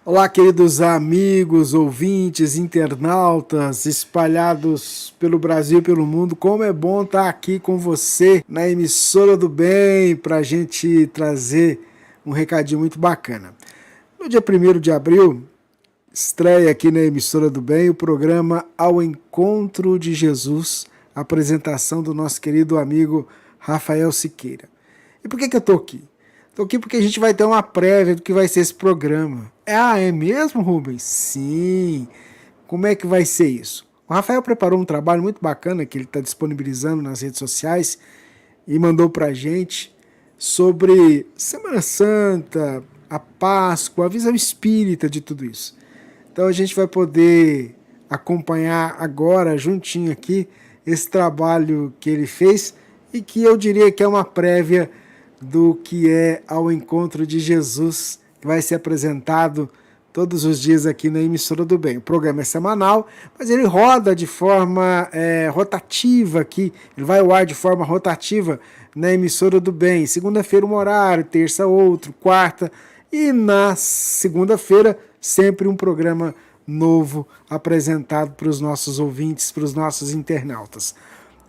Olá, queridos amigos, ouvintes, internautas espalhados pelo Brasil e pelo mundo. Como é bom estar aqui com você na Emissora do Bem para a gente trazer um recadinho muito bacana. No dia 1º de abril, estreia aqui na Emissora do Bem o programa Ao Encontro de Jesus, a apresentação do nosso querido amigo Rafael Siqueira. E por que eu estou aqui? Estou aqui porque a gente vai ter uma prévia do que vai ser esse programa. É mesmo, Rubens? Sim. Como é que vai ser isso? O Rafael preparou um trabalho muito bacana que ele está disponibilizando nas redes sociais e mandou para a gente sobre Semana Santa, a Páscoa, a visão espírita de tudo isso. Então a gente vai poder acompanhar agora, juntinho aqui, esse trabalho que ele fez e que eu diria que é uma prévia do que é Ao Encontro de Jesus, que vai ser apresentado todos os dias aqui na Emissora do Bem. O programa é semanal, mas ele roda de forma rotativa aqui, ele vai ao ar de forma rotativa na Emissora do Bem. Segunda-feira um horário, terça outro, quarta, e na segunda-feira sempre um programa novo apresentado para os nossos ouvintes, para os nossos internautas.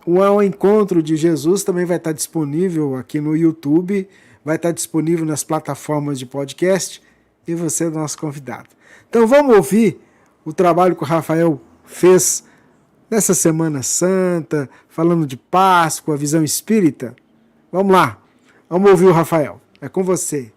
O Ao Encontro de Jesus também vai estar disponível aqui no YouTube, vai estar disponível nas plataformas de podcast e você é o nosso convidado. Então vamos ouvir o trabalho que o Rafael fez nessa Semana Santa, falando de Páscoa, visão espírita? Vamos lá, vamos ouvir o Rafael. É com você.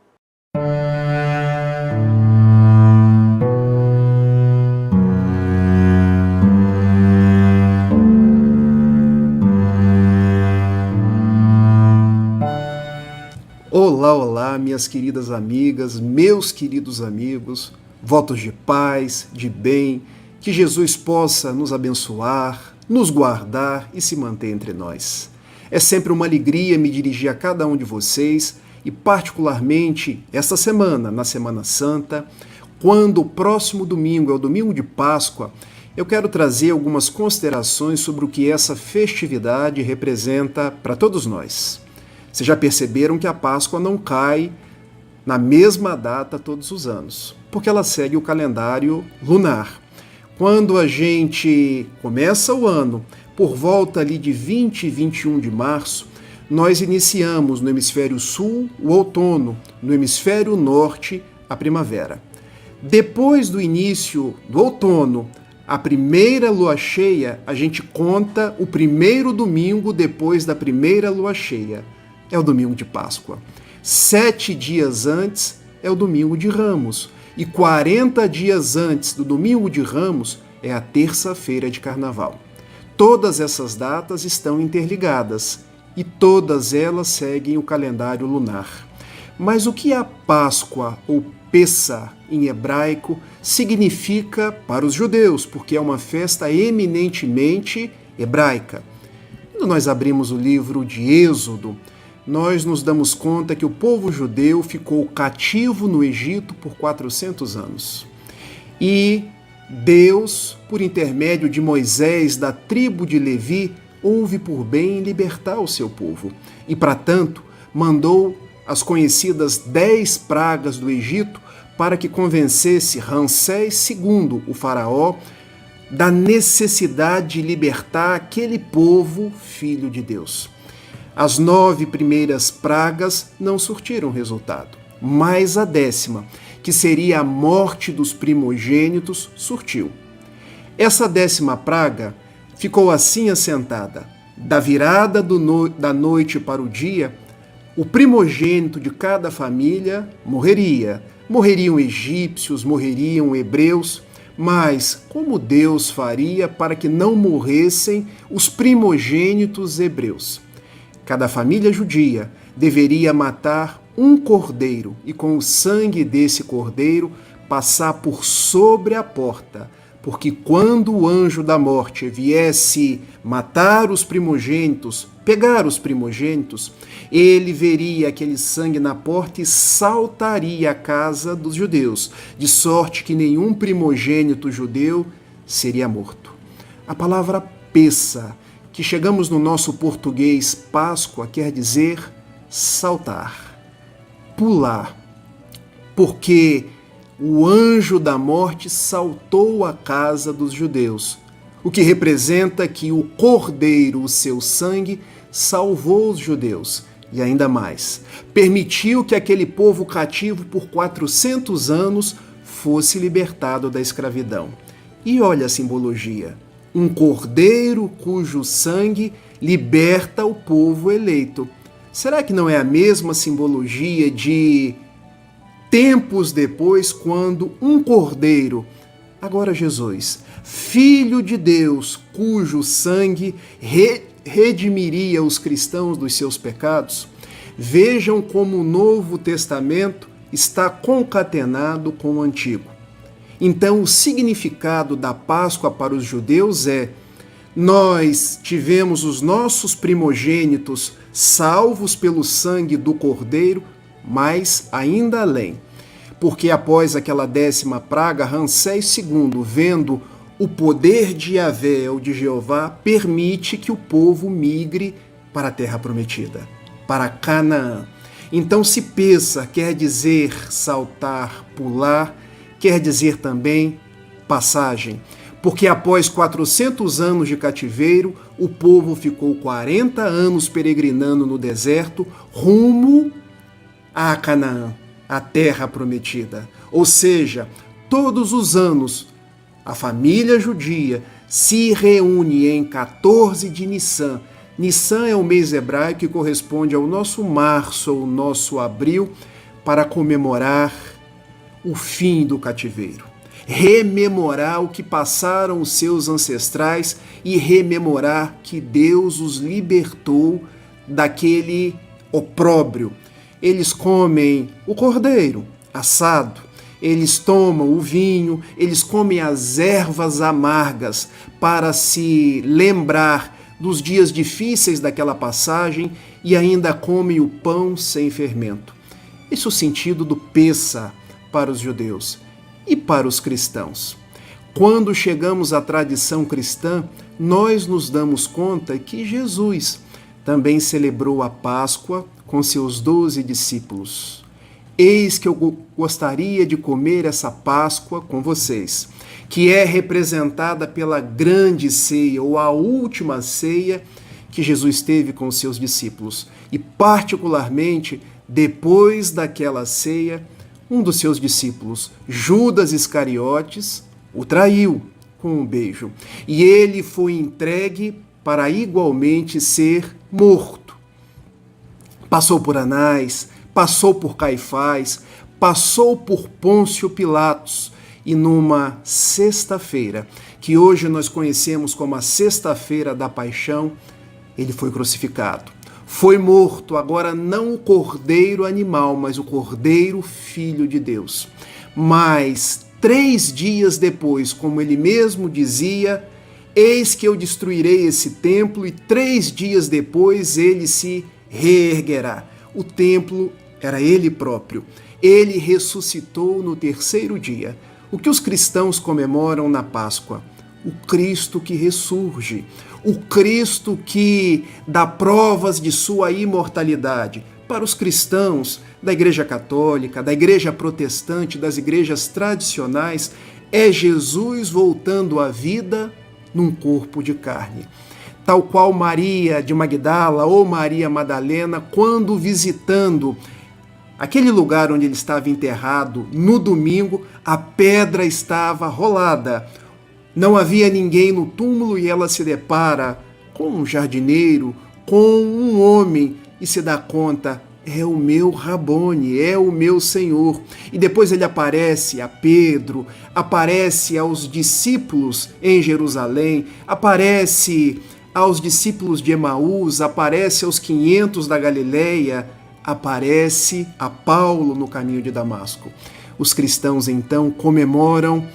Olá, minhas queridas amigas, meus queridos amigos, votos de paz, de bem, que Jesus possa nos abençoar, nos guardar e se manter entre nós. É sempre uma alegria me dirigir a cada um de vocês e particularmente esta semana, na Semana Santa, quando o próximo domingo é o domingo de Páscoa, eu quero trazer algumas considerações sobre o que essa festividade representa para todos nós. Vocês já perceberam que a Páscoa não cai na mesma data todos os anos, porque ela segue o calendário lunar. Quando a gente começa o ano, por volta ali de 20 e 21 de março, nós iniciamos no hemisfério sul o outono, no hemisfério norte a primavera. Depois do início do outono, a primeira lua cheia, a gente conta o primeiro domingo depois da primeira lua cheia. É o domingo de Páscoa. 7 dias antes é o domingo de Ramos. E 40 dias antes do domingo de Ramos é a terça-feira de Carnaval. Todas essas datas estão interligadas e todas elas seguem o calendário lunar. Mas o que a Páscoa ou Pessah em hebraico significa para os judeus? Porque é uma festa eminentemente hebraica. Quando nós abrimos o livro de Êxodo, nós nos damos conta que o povo judeu ficou cativo no Egito por 400 anos. E Deus, por intermédio de Moisés, da tribo de Levi, houve por bem libertar o seu povo. E, para tanto, mandou as conhecidas 10 pragas do Egito para que convencesse Ramsés II, o faraó, da necessidade de libertar aquele povo filho de Deus. As 9 primeiras pragas não surtiram resultado, mas a 10ª, que seria a morte dos primogênitos, surtiu. Essa 10ª praga ficou assim assentada: da virada da noite para o dia, o primogênito de cada família morreria. Morreriam egípcios, morreriam hebreus, mas como Deus faria para que não morressem os primogênitos hebreus? Cada família judia deveria matar um cordeiro e com o sangue desse cordeiro passar por sobre a porta, porque quando o anjo da morte viesse matar os primogênitos, pegar os primogênitos, ele veria aquele sangue na porta e saltaria a casa dos judeus, de sorte que nenhum primogênito judeu seria morto. A palavra Pessah, que chegamos no nosso português Páscoa, quer dizer saltar, pular, porque o anjo da morte saltou à casa dos judeus, o que representa que o Cordeiro, o seu sangue, salvou os judeus. E ainda mais, permitiu que aquele povo cativo por 400 anos fosse libertado da escravidão. E olha a simbologia: um cordeiro cujo sangue liberta o povo eleito. Será que não é a mesma simbologia de tempos depois, quando um cordeiro, agora Jesus, Filho de Deus, cujo sangue redimiria os cristãos dos seus pecados? Vejam como o Novo Testamento está concatenado com o Antigo. Então, o significado da Páscoa para os judeus é: nós tivemos os nossos primogênitos salvos pelo sangue do Cordeiro, mas ainda além. Porque após aquela 10ª praga, Ramsés II, vendo o poder de Yahvé ou de Jeová, permite que o povo migre para a terra prometida, para Canaã. Então, se pensa, quer dizer saltar, pular, quer dizer também passagem. Porque após 400 anos de cativeiro, o povo ficou 40 anos peregrinando no deserto, rumo a Canaã, a terra prometida. Ou seja, todos os anos, a família judia se reúne em 14 de Nissan. Nissan é o mês hebraico que corresponde ao nosso março ou nosso abril, para comemorar o fim do cativeiro. Rememorar o que passaram os seus ancestrais e rememorar que Deus os libertou daquele opróbrio. Eles comem o cordeiro assado, eles tomam o vinho, eles comem as ervas amargas para se lembrar dos dias difíceis daquela passagem e ainda comem o pão sem fermento. Esse é o sentido do Pêssar para os judeus e para os cristãos. Quando chegamos à tradição cristã, nós nos damos conta que Jesus também celebrou a Páscoa com seus 12 discípulos. Eis que eu gostaria de comer essa Páscoa com vocês, que é representada pela grande ceia, ou a última ceia que Jesus teve com seus discípulos. E particularmente, depois daquela ceia, um dos seus discípulos, Judas Iscariotes, o traiu com um beijo. E ele foi entregue para igualmente ser morto. Passou por Anás, passou por Caifás, passou por Pôncio Pilatos, e numa sexta-feira, que hoje nós conhecemos como a Sexta-feira da Paixão, ele foi crucificado. Foi morto, agora não o cordeiro animal, mas o cordeiro filho de Deus. Mas 3 dias depois, como ele mesmo dizia, eis que eu destruirei esse templo, e 3 dias depois ele se reerguerá. O templo era ele próprio. Ele ressuscitou no 3º dia. O que os cristãos comemoram na Páscoa? O Cristo que ressurge, o Cristo que dá provas de sua imortalidade. Para os cristãos da Igreja Católica, da Igreja Protestante, das igrejas tradicionais, é Jesus voltando à vida num corpo de carne. Tal qual Maria de Magdala ou Maria Madalena, quando visitando aquele lugar onde ele estava enterrado, no domingo, a pedra estava rolada. Não havia ninguém no túmulo e ela se depara com um jardineiro, com um homem e se dá conta: é o meu Rabone, é o meu Senhor. E depois ele aparece a Pedro, aparece aos discípulos em Jerusalém, aparece aos discípulos de Emaús, aparece aos 500 da Galileia, aparece a Paulo no caminho de Damasco. Os cristãos então comemoram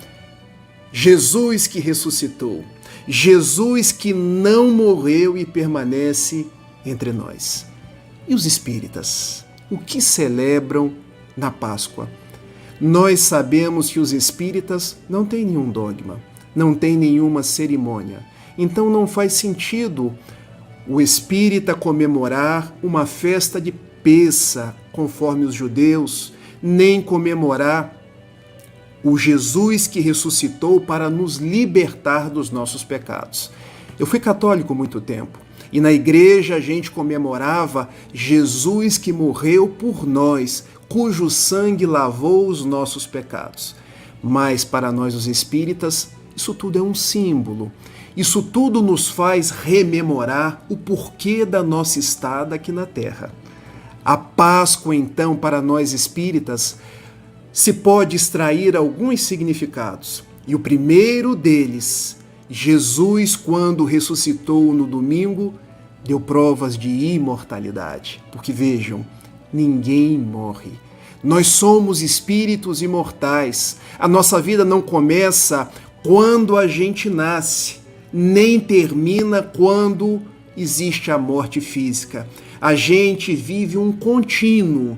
Jesus que ressuscitou, Jesus que não morreu e permanece entre nós. E os espíritas, o que celebram na Páscoa? Nós sabemos que os espíritas não têm nenhum dogma, não têm nenhuma cerimônia. Então não faz sentido o espírita comemorar uma festa de Pêssar, conforme os judeus, nem comemorar O Jesus que ressuscitou para nos libertar dos nossos pecados. Eu fui católico muito tempo e na igreja a gente comemorava Jesus que morreu por nós, cujo sangue lavou os nossos pecados. Mas para nós os espíritas, isso tudo é um símbolo. Isso tudo nos faz rememorar o porquê da nossa estada aqui na Terra. A Páscoa, então, para nós espíritas, se pode extrair alguns significados. E o primeiro deles, Jesus, quando ressuscitou no domingo, deu provas de imortalidade. Porque vejam, ninguém morre. Nós somos espíritos imortais. A nossa vida não começa quando a gente nasce, nem termina quando existe a morte física. A gente vive um contínuo,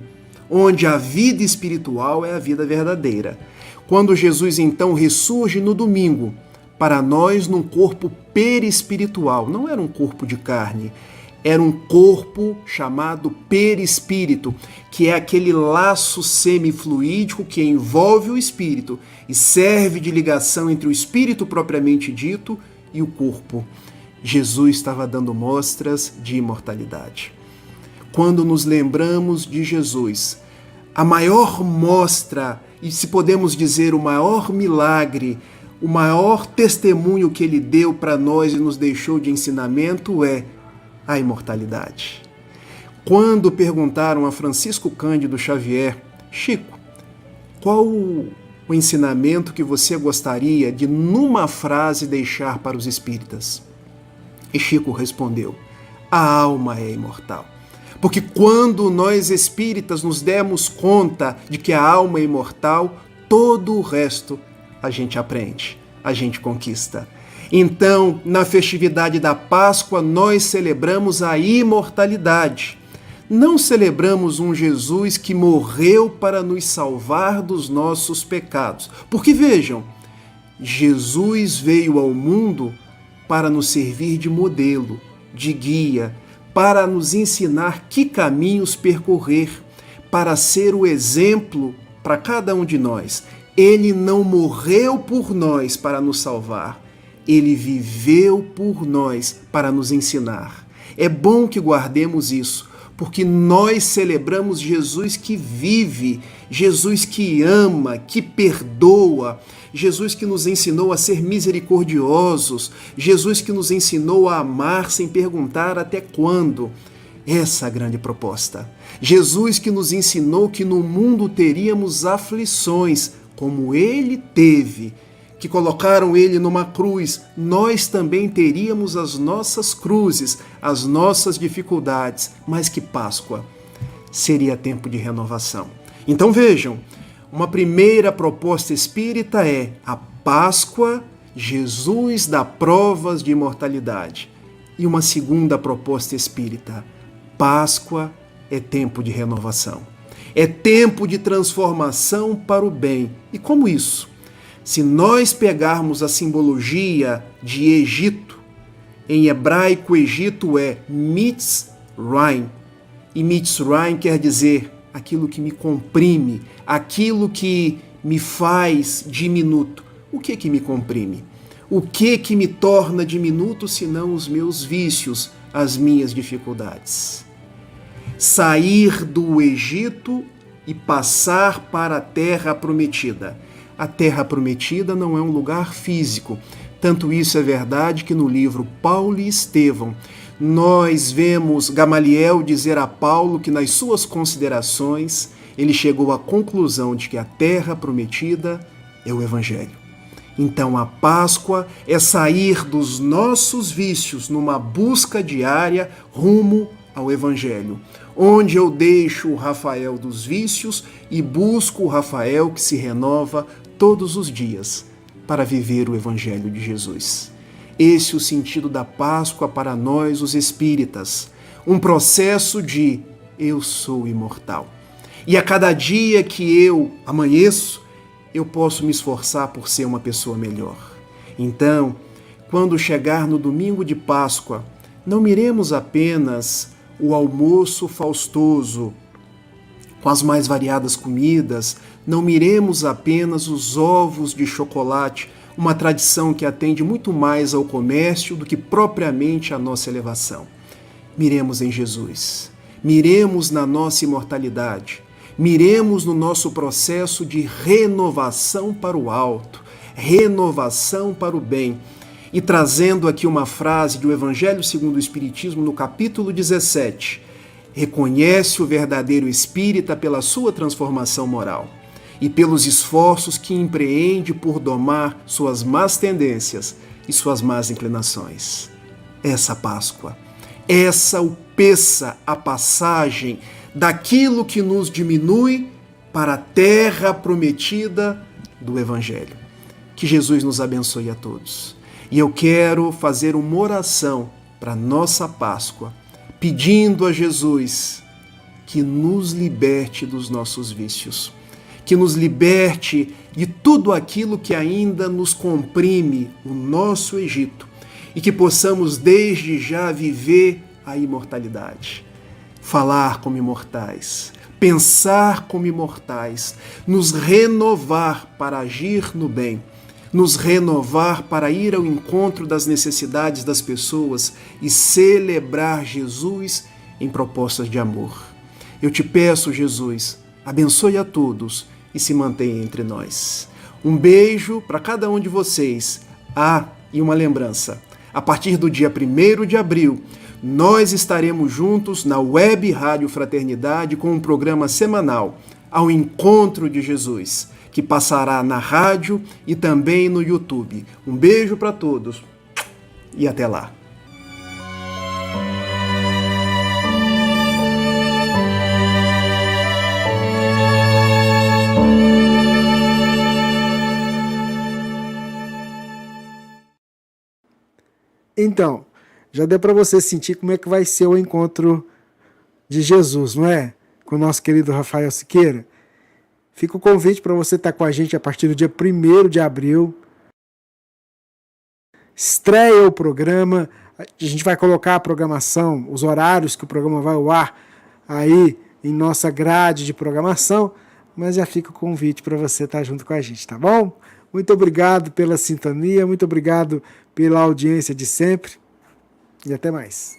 onde a vida espiritual é a vida verdadeira. Quando Jesus então ressurge no domingo, para nós num corpo perispiritual, não era um corpo de carne, era um corpo chamado perispírito, que é aquele laço semifluídico que envolve o espírito e serve de ligação entre o espírito propriamente dito e o corpo. Jesus estava dando mostras de imortalidade. Quando nos lembramos de Jesus, a maior mostra, e se podemos dizer o maior milagre, o maior testemunho que ele deu para nós e nos deixou de ensinamento é a imortalidade. Quando perguntaram a Francisco Cândido Xavier, Chico, qual o ensinamento que você gostaria de, numa frase, deixar para os espíritas? E Chico respondeu, a alma é imortal. Porque quando nós espíritas nos demos conta de que a alma é imortal, todo o resto a gente aprende, a gente conquista. Então, na festividade da Páscoa, nós celebramos a imortalidade. Não celebramos um Jesus que morreu para nos salvar dos nossos pecados. Porque vejam, Jesus veio ao mundo para nos servir de modelo, de guia, para nos ensinar que caminhos percorrer, para ser o exemplo para cada um de nós. Ele não morreu por nós para nos salvar, ele viveu por nós para nos ensinar. É bom que guardemos isso, porque nós celebramos Jesus que vive, Jesus que ama, que perdoa, Jesus que nos ensinou a ser misericordiosos, Jesus que nos ensinou a amar sem perguntar até quando. Essa é a grande proposta. Jesus que nos ensinou que no mundo teríamos aflições, como ele teve, que colocaram ele numa cruz, nós também teríamos as nossas cruzes, as nossas dificuldades, mas que Páscoa seria tempo de renovação. Então vejam, uma primeira proposta espírita é a Páscoa, Jesus dá provas de imortalidade. E uma segunda proposta espírita, Páscoa é tempo de renovação. É tempo de transformação para o bem. E como isso? Se nós pegarmos a simbologia de Egito, em hebraico Egito é Mitzrayim, e Mitzrayim quer dizer aquilo que me comprime, aquilo que me faz diminuto. O que me comprime? O que me torna diminuto senão os meus vícios, as minhas dificuldades? Sair do Egito e passar para a Terra Prometida. A Terra Prometida não é um lugar físico. Tanto isso é verdade que no livro Paulo e Estevão, nós vemos Gamaliel dizer a Paulo que nas suas considerações ele chegou à conclusão de que a Terra Prometida é o Evangelho. Então a Páscoa é sair dos nossos vícios numa busca diária rumo ao Evangelho, onde eu deixo o Rafael dos vícios e busco o Rafael que se renova todos os dias para viver o Evangelho de Jesus. Esse é o sentido da Páscoa para nós, os espíritas. Um processo de eu sou imortal. E a cada dia que eu amanheço, eu posso me esforçar por ser uma pessoa melhor. Então, quando chegar no domingo de Páscoa, não miremos apenas o almoço faustoso, com as mais variadas comidas, não miremos apenas os ovos de chocolate, uma tradição que atende muito mais ao comércio do que propriamente à nossa elevação. Miremos em Jesus, miremos na nossa imortalidade, miremos no nosso processo de renovação para o alto, renovação para o bem. E trazendo aqui uma frase do Evangelho segundo o Espiritismo, no capítulo 17, reconhece o verdadeiro espírita pela sua transformação moral e pelos esforços que empreende por domar suas más tendências e suas más inclinações. Essa Páscoa, essa o peça a passagem daquilo que nos diminui para a terra prometida do Evangelho. Que Jesus nos abençoe a todos. E eu quero fazer uma oração para nossa Páscoa, pedindo a Jesus que nos liberte dos nossos vícios, que nos liberte de tudo aquilo que ainda nos comprime o nosso Egito e que possamos desde já viver a imortalidade, falar como imortais, pensar como imortais, nos renovar para agir no bem, nos renovar para ir ao encontro das necessidades das pessoas e celebrar Jesus em propostas de amor. Eu te peço, Jesus, abençoe a todos e se mantenha entre nós. Um beijo para cada um de vocês. E uma lembrança. A partir do dia 1º de abril, nós estaremos juntos na Web Rádio Fraternidade com um programa semanal ao encontro de Jesus, que passará na rádio e também no YouTube. Um beijo para todos e até lá. Então, já deu para você sentir como é que vai ser o encontro de Jesus, não é? Com o nosso querido Rafael Siqueira. Fica o convite para você estar com a gente a partir do dia 1º de abril. Estreia o programa. A gente vai colocar a programação, os horários que o programa vai ao ar aí em nossa grade de programação, mas já fica o convite para você estar junto com a gente, tá bom? Muito obrigado pela sintonia, muito obrigado pela audiência de sempre e até mais.